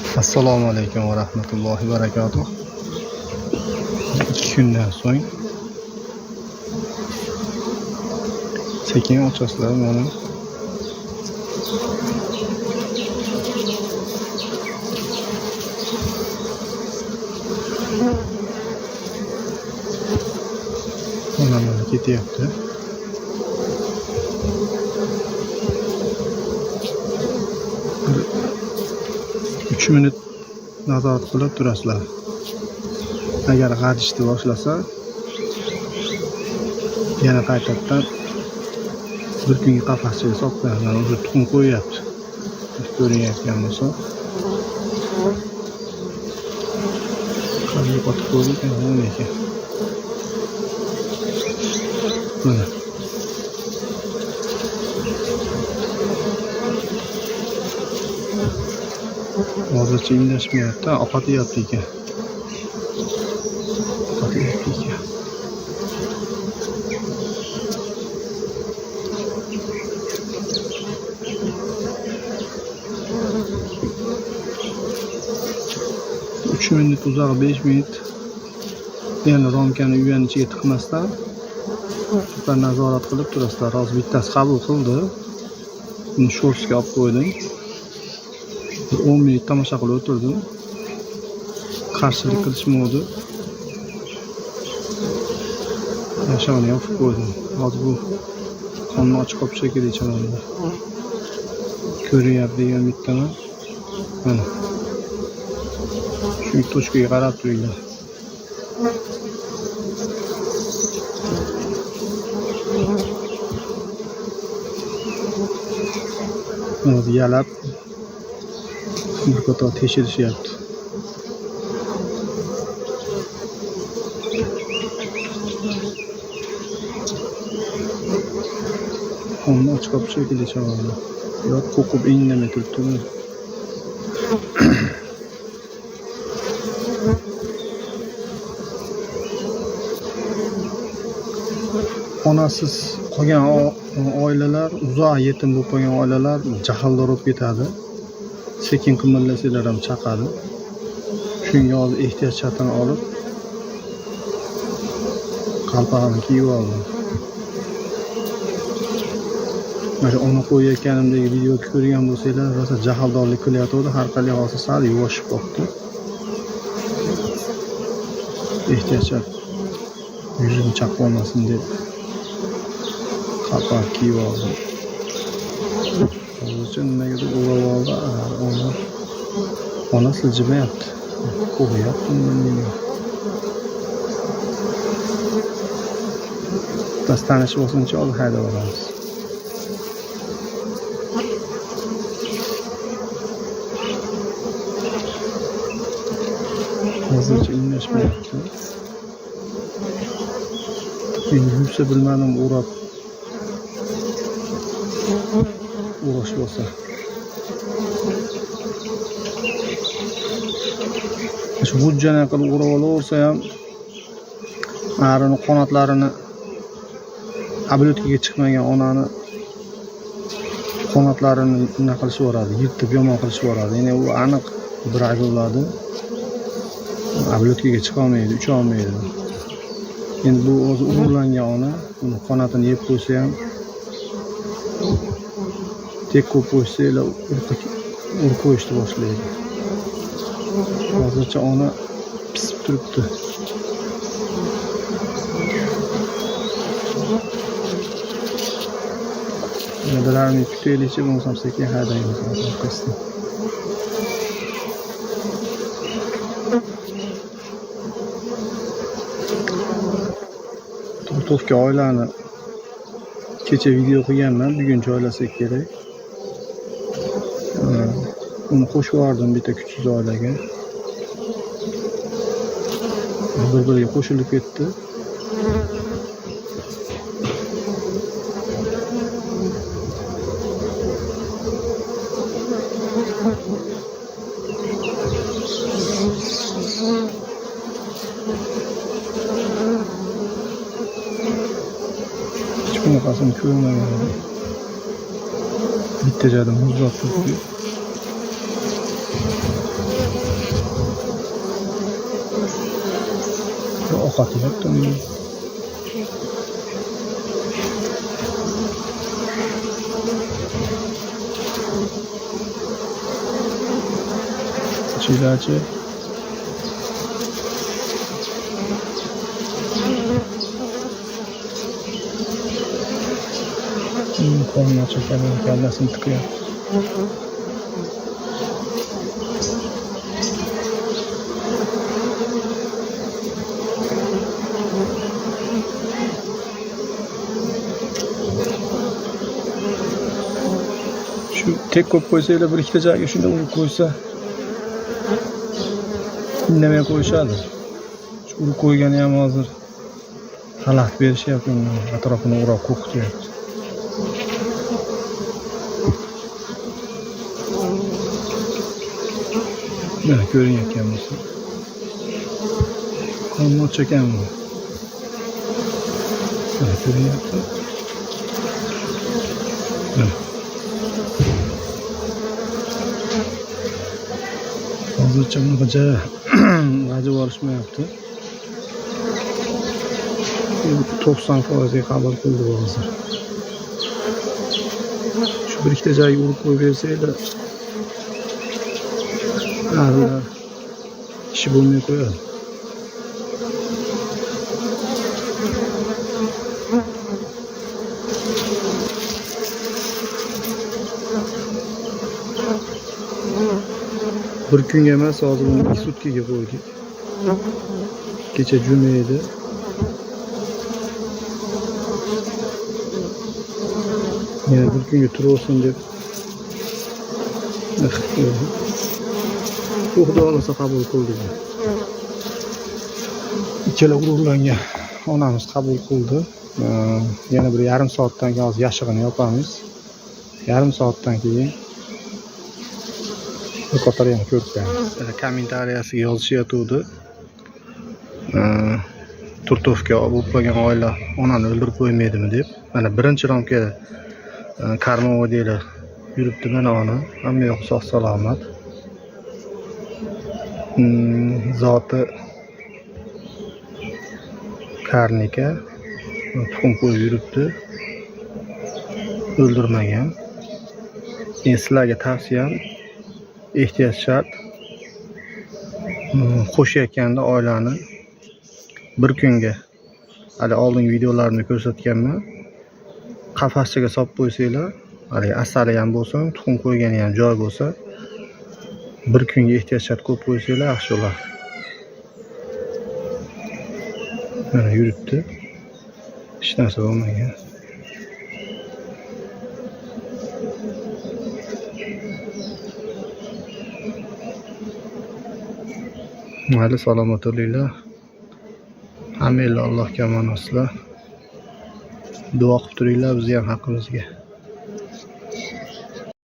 Assalomu alaykum va rahmatullohi va barakatuh. 2 kundan so'ng sekin ochasizlar mana. Mana ketyapti. Uch minut nazorat qilib turasizlar. Agar g'ajishni boshlasa, yana qaytadan bir kunga qafaschaga solib qo'yadi. O'zi tuxum qo'yyapti. Ko'rinayotgan bo'lsa. Qanday qotib qo'ydi ekan bu ekan. Mana. Hozircha indashmayapti, oqatyapti ekan. Oqatyapti ekan. Uch minut uzoq, 5 minut. Yana romkani uyani ichiga tiqmasdan super nazorat qilib turasizlar. Hozir bittasi qabul qildi. Buni shortsga olib qo'ydim. 10 minut tomosha qilib o'tirdim. Qarshilik qilishmadi. Yashavni yopib qo'ydim. Hozir bu qonni ochib qolib shekilli chamonda. Ko'ryapti degan bittaman. Mana. Shu tochkaga qarab turinglar. Hozir yalab bir qator tekshirishyapti. Qonni ochib qolib shekilli chamonda. Ular qo'qib indamay turibdi. Onasiz qolgan oilalar, uzoq yetim bo'lib qolgan oilalar jahldor bo'lib ketadi. Sekin qimirlasanglar ham chaqadi. Shunga hozir ehtiyot chatini olib qalpog'ini kiyib oldim. Mana ona qo'yayotganimdagi videoni ko'rgan bo'lsanglar, rosa jahldorlik qilyapti. Har qalay hozir sal yuvoshib qolibdi. Ehtiyot chat yuzini chaqib olmasin deb qalpoq kiyib oldim. Hozircha nimaga deb o'rab oldi. Ona siljimayapti. Qo'yapti menga. Biz tanishib olsinchi hozir haydab olamiz. Hozircha indashmayapti. Endi yursa bilmadim o'rab uğraş bo'lsa. Shu hujjani qilib o'rab olaversa ham arini qanotlarini ablotkaga chiqmagan onani qanotlarini nima qilishib yoradi, yirtib yomon qilishib yoradi. Ya'ni u aniq bir ayb bo'ladi. Ablotkaga chiqa olmaydi, ucha olmaydi. Endi bu o'zi urlangan ona, uni qanotini yeb qo'ysa ham tek ko'p qo'ysanglar urib qo'yishni boshlaydi. Hozircha ona pisib turibdi. Bularni kutaylikchi bo'lsam sekin haydaymiz orqasidan. Turtovga oilani kecha video qilganman, bugun joylasak kerak. Uni qo'shib yubordim bitta kuchsiz oilaga. Bir-biriga qo'shilib ketdi. Hiç bunaqasini ko'rmagan. Bitta joyda muz turibdi. ovqat yeyaptimi? Ichidachi qo'lini chekadi, kallasini tiqyapti. Shu tek ko'p qo'ysanglar, bir ikkita joyga shunda urib qo'ysa, indamay qo'yishadi. Shu urib qo'ygani ham hozir xalaqit berishyapti, atrofini o'rab qo'rqityapti. Mana ko'rinayotgan bo'lsa. Qonni ochgan bu. Mana ko'rinyapti. Hozircha bunaqa g'ajib olishmayapti. 90% ga qabul qildi hozir. Shu bir ikkita joyga urib qo'yib bersanglar, ishi bo'lmay qo'yadi. Bir kunga emas, hozir uni 2 sutkaga qo'ydik. Kecha juma edi. Yana bir kunga tursin deb. Xudo olsa qabul qildi. Ikkala urug'langan onamiz qabul qildi. Yana bir yarim soatdan keyin hozir yashig'ini yopamiz. Yarim soatdan keyin yo'qotib ko'rib ko'ramiz. Kommentariyasiga yozishyapti. Turtovga olib qo'ygan oila onani o'ldirib qo'ymaydimi deb. Mana birinchi romga Karmovodiylar yuribdi, mana ona. Hamma yoq sog' salomat. Zoti Karnika tuxum qo'yib yuribdi. O'ldirmagan. Men sizlarga tavsiyam, ehtiyot shart. Qo'shayotganda oilani bir kunga, hali oldingi videolarimda ko'rsatganman, qafaschaga solib qo'ysanglar, hali asali ham bo'lsa, tuxum qo'ygani ham joy bo'lsa, bir kunga ehtiyot shart qo'yib qo'ysanglar yaxshi bo'ladi. Mana yuribdi. Hech narsa bo'lmagan. Mayli, salomat bo'linglar. Hammanglar Allohga omonatlar. Duo qilib turinglar bizga ham haqqimizga.